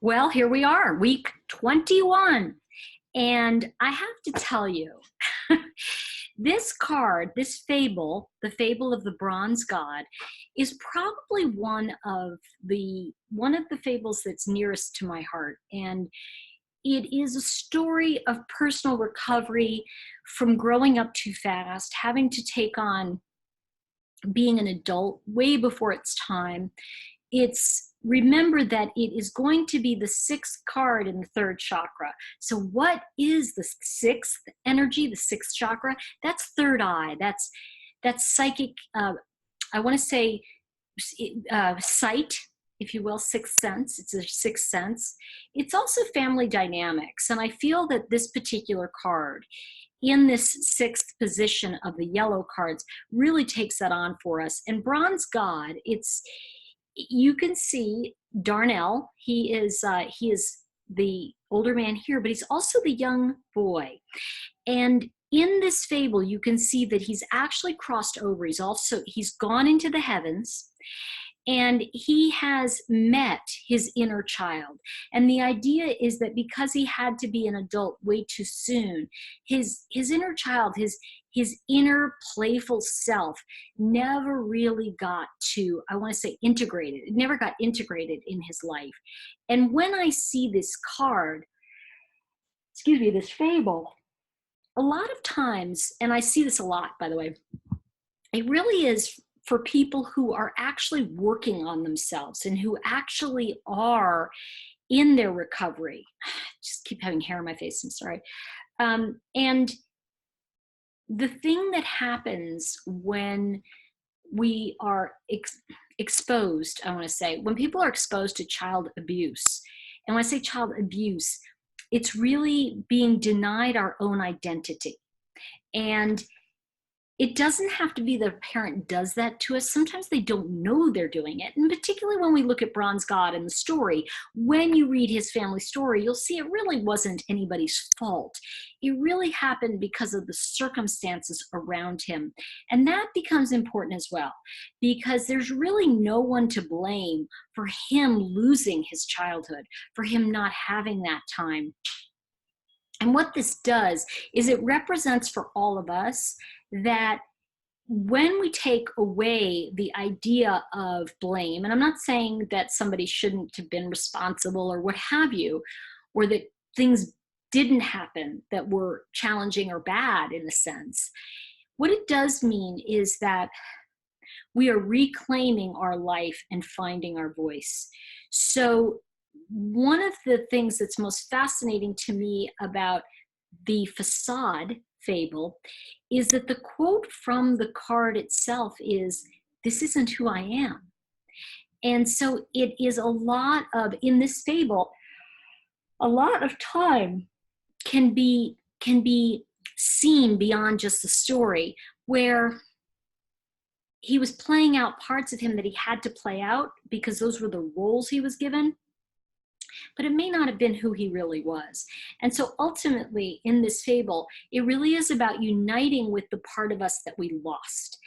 Well, here we are, week 21. And I have to tell you, this card, this fable, the fable of the bronze god, is probably one of the fables that's nearest to my heart. And it is a story of personal recovery from growing up too fast, having to take on being an adult way before its time. It's remember that it is going to be the sixth card in the third chakra. So what is the sixth energy, the sixth chakra? That's third eye. That's psychic. I want to say sight, if you will, sixth sense. It's a sixth sense. It's also family dynamics. And I feel that this particular card in this sixth position of the yellow cards really takes that on for us. And bronze god, you can see Darnell. He is the older man here, but he's also the young boy. And in this fable, you can see that he's actually crossed over. He's gone into the heavens, and he has met his inner child. And the idea is that because he had to be an adult way too soon, his inner child, his inner playful self never really got to, I want to say, integrated. It never got integrated in his life. And when I see this card, this fable, a lot of times, and I see this a lot, by the way, it really is for people who are actually working on themselves and who actually are in their recovery. Just keep having hair on my face, I'm sorry. And the thing that happens when we are exposed, I want to say, when people are exposed to child abuse, and when I say child abuse, it's really being denied our own identity. And it doesn't have to be that a parent does that to us. Sometimes they don't know they're doing it. And particularly when we look at Bronze God in the story, when you read his family story, you'll see it really wasn't anybody's fault. It really happened because of the circumstances around him. And that becomes important as well, because there's really no one to blame for him losing his childhood, for him not having that time. And what this does is it represents for all of us that when we take away the idea of blame, and I'm not saying that somebody shouldn't have been responsible or what have you, or that things didn't happen that were challenging or bad in a sense, what it does mean is that we are reclaiming our life and finding our voice. So one of the things that's most fascinating to me about the Facade fable is that the quote from the card itself is, "This isn't who I am." And so it is a lot of, in this fable, a lot of time can be seen beyond just the story, where he was playing out parts of him that he had to play out because those were the roles he was given. But it may not have been who he really was. And so ultimately in this fable, it really is about uniting with the part of us that we lost.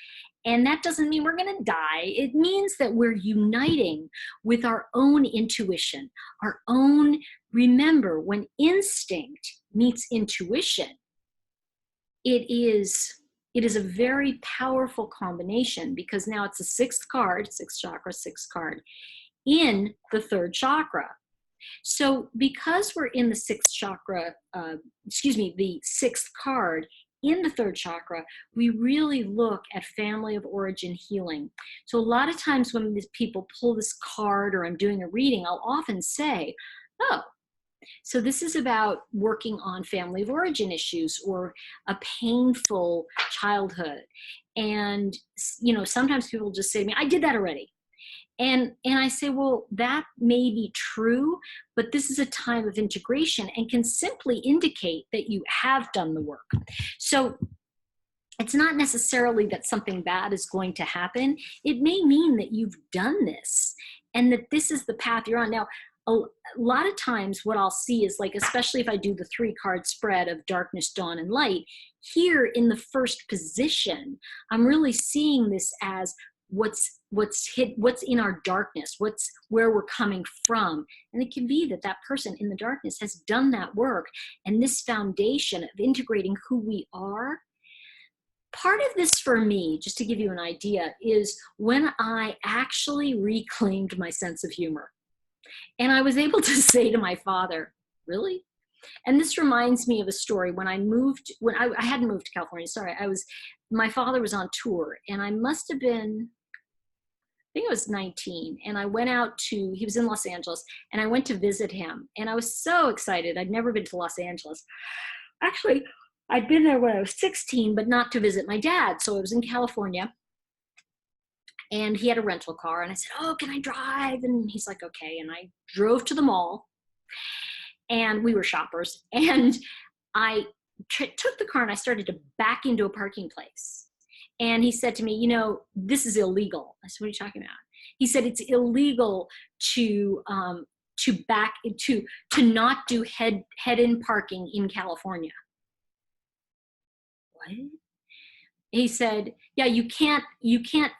And that doesn't mean we're going to die. It means that we're uniting with our own intuition, our own, remember, when instinct meets intuition, it is a very powerful combination, because now it's a sixth card, sixth chakra, sixth card in the third chakra. So because we're in the sixth chakra, the sixth card in the third chakra, we really look at family of origin healing. So a lot of times when people pull this card or I'm doing a reading, I'll often say, oh, so this is about working on family of origin issues or a painful childhood. And, sometimes people just say to me, I did that already. And I say, well, that may be true, but this is a time of integration and can simply indicate that you have done the work. So it's not necessarily that something bad is going to happen. It may mean that you've done this and that this is the path you're on. Now, a lot of times what I'll see is, like, especially if I do the 3-card spread of darkness, dawn, and light, here in the first position, I'm really seeing this as what's in our darkness, where we're coming from. And it can be that that person in the darkness has done that work, and this foundation of integrating who we are. Part of this for me, just to give you an idea, is when I actually reclaimed my sense of humor. And I was able to say to my father, really? And this reminds me of a story when I hadn't moved to California, sorry, my father was on tour, and I must have been, I think I was 19, and I went he was in Los Angeles, and I went to visit him, and I was so excited. I'd never been to Los Angeles. Actually, I'd been there when I was 16, but not to visit my dad. So I was in California, and he had a rental car, and I said, oh, can I drive? And he's like, okay. And I drove to the mall, and we were shoppers, and I took the car and I started to back into a parking place. And he said to me, you know, this is illegal. I said, what are you talking about? He said, it's illegal to not do head-in parking in California. What? He said, yeah, you can't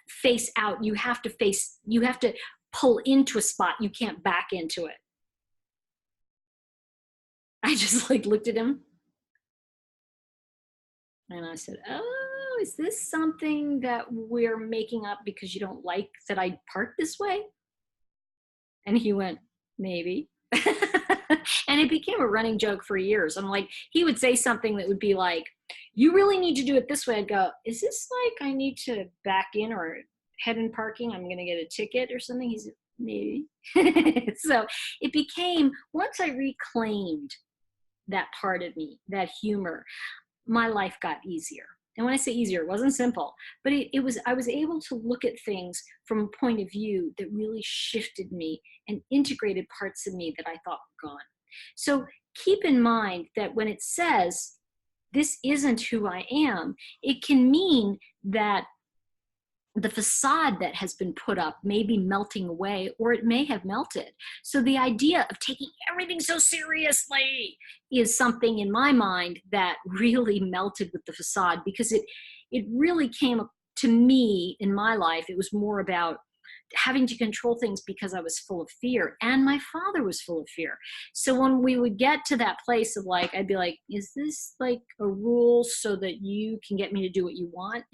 face out. You have to pull into a spot. You can't back into it. I just looked at him, and I said, oh, is this something that we're making up because you don't like that I park this way? And he went, maybe. And it became a running joke for years. I'm like, he would say something that would be like, you really need to do it this way. I'd go, is this like I need to back in or head in parking? I'm going to get a ticket or something? He said, maybe. So it became, once I reclaimed that part of me, that humor, my life got easier. And when I say easier, it wasn't simple, but I was able to look at things from a point of view that really shifted me and integrated parts of me that I thought were gone. So keep in mind that when it says, this isn't who I am, it can mean that the facade that has been put up may be melting away, or it may have melted. So the idea of taking everything so seriously is something in my mind that really melted with the facade, because it really came to me in my life. It was more about having to control things because I was full of fear, and my father was full of fear. So when we would get to that place of like, I'd be like, is this like a rule so that you can get me to do what you want?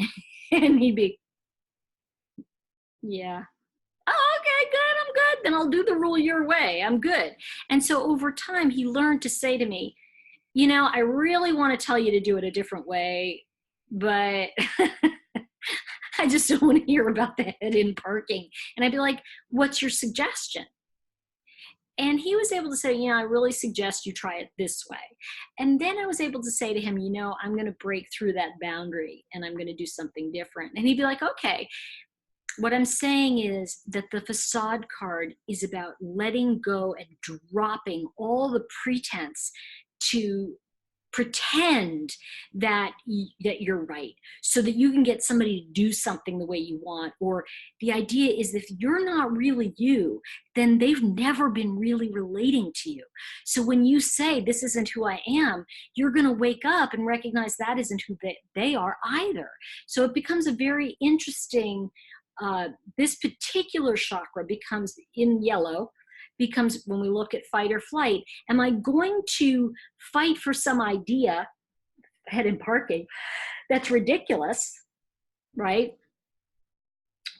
And he'd be, yeah. Oh, okay, good, I'm good. Then I'll do the rule your way. I'm good. And so over time, he learned to say to me, you know, I really want to tell you to do it a different way, but I just don't want to hear about the head-in parking. And I'd be like, what's your suggestion? And he was able to say, you know, I really suggest you try it this way. And then I was able to say to him, you know, I'm going to break through that boundary and I'm going to do something different. And he'd be like, okay. What I'm saying is that the facade card is about letting go and dropping all the pretense to pretend that you're right, so that you can get somebody to do something the way you want. Or the idea is, if you're not really you, then they've never been really relating to you. So when you say, this isn't who I am, you're going to wake up and recognize that isn't who they are either. So it becomes a very interesting, this particular chakra becomes in yellow, becomes when we look at fight or flight. Am I going to fight for some idea, head-in parking, that's ridiculous, right?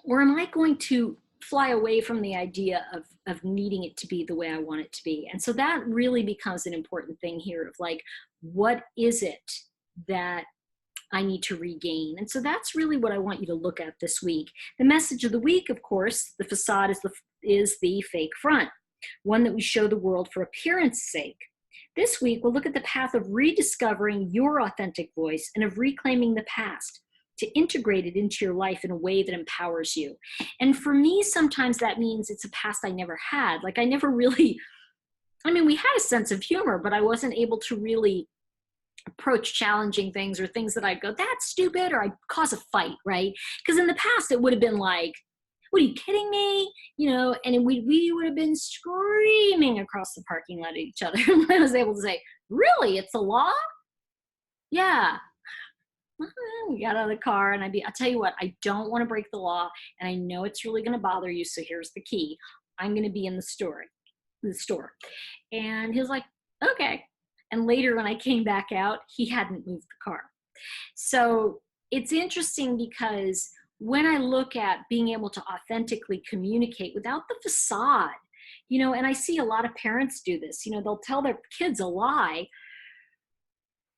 Or am I going to fly away from the idea of needing it to be the way I want it to be? And so that really becomes an important thing here of like, what is it that I need to regain? And so that's really what I want you to look at this week. The message of the week, of course, the facade is the fake front, one that we show the world for appearance sake. This week, we'll look at the path of rediscovering your authentic voice and of reclaiming the past to integrate it into your life in a way that empowers you. And for me, sometimes that means it's a past I never had. Like I never really, I mean, we had a sense of humor, but I wasn't able to really approach challenging things or things that I'd go, that's stupid, or I'd cause a fight, right? Because in the past, it would have been like, what are you kidding me? You know, and we would have been screaming across the parking lot at each other. And I was able to say, really, it's a law? Yeah. We got out of the car, and I'll tell you what, I don't want to break the law, and I know it's really going to bother you, so here's the key. I'm going to be in the store. And he was like, okay. And later when I came back out, he hadn't moved the car. So it's interesting because when I look at being able to authentically communicate without the facade, you know, and I see a lot of parents do this, you know, they'll tell their kids a lie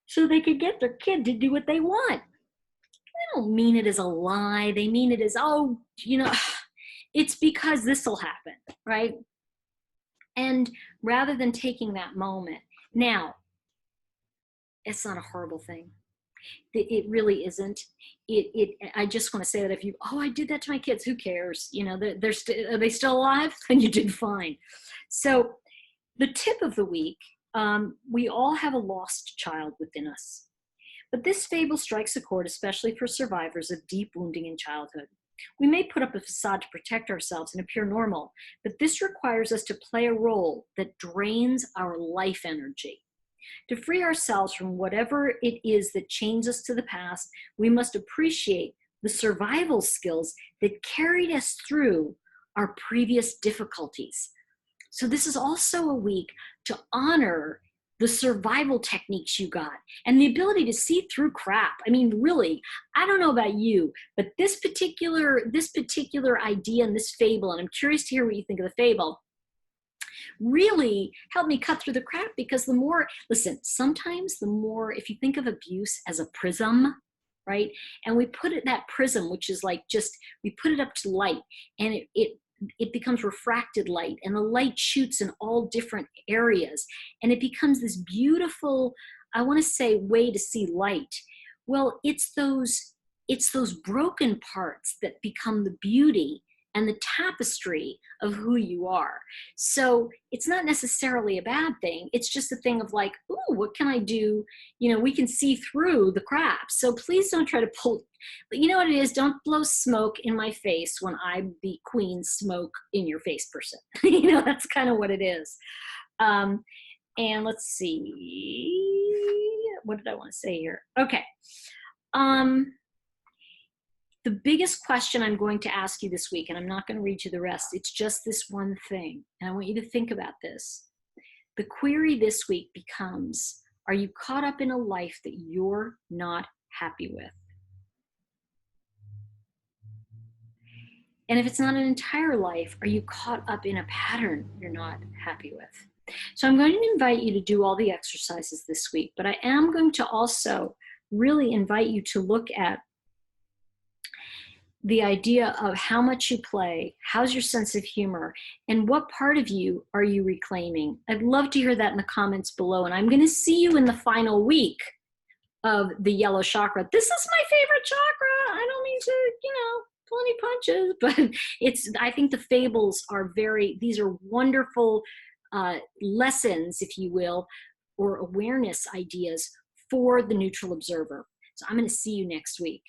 so they can get their kid to do what they want. They don't mean it as a lie. They mean it as, oh, you know, it's because this will happen, right? And rather than taking that moment, now, it's not a horrible thing. It really isn't. I just want to say that if you, oh, I did that to my kids, who cares? You know, are they still alive? Then you did fine. So the tip of the week, we all have a lost child within us. But this fable strikes a chord, especially for survivors of deep wounding in childhood. We may put up a facade to protect ourselves and appear normal, but this requires us to play a role that drains our life energy. To free ourselves from whatever it is that chains us to the past, we must appreciate the survival skills that carried us through our previous difficulties. So this is also a week to honor the survival techniques you got and the ability to see through crap. I mean, really, I don't know about you, but this particular idea in this fable, and I'm curious to hear what you think of the fable, really helped me cut through the crap, because the more, listen, sometimes the more, if you think of abuse as a prism, right? And we put it, that prism, which is like just, we put it up to light, and it becomes refracted light, and the light shoots in all different areas, and it becomes this beautiful, I want to say, way to see light. Well, it's those broken parts that become the beauty and the tapestry of who you are. So it's not necessarily a bad thing. It's just a thing of like, ooh, what can I do? You know, we can see through the crap. So please don't try to pull, but you know what it is? Don't blow smoke in my face when I'm the queen smoke in your face person. You know, that's kind of what it is. And let's see, what did I want to say here? Okay. The biggest question I'm going to ask you this week, and I'm not going to read you the rest, it's just this one thing, and I want you to think about this. The query this week becomes, are you caught up in a life that you're not happy with? And if it's not an entire life, are you caught up in a pattern you're not happy with? So I'm going to invite you to do all the exercises this week, but I am going to also really invite you to look at the idea of how much you play, how's your sense of humor, and what part of you are you reclaiming? I'd love to hear that in the comments below, and I'm going to see you in the final week of the yellow chakra. This is my favorite chakra. I don't mean to, you know, pull any punches, but I think the fables are these are wonderful lessons, if you will, or awareness ideas for the neutral observer. So I'm going to see you next week.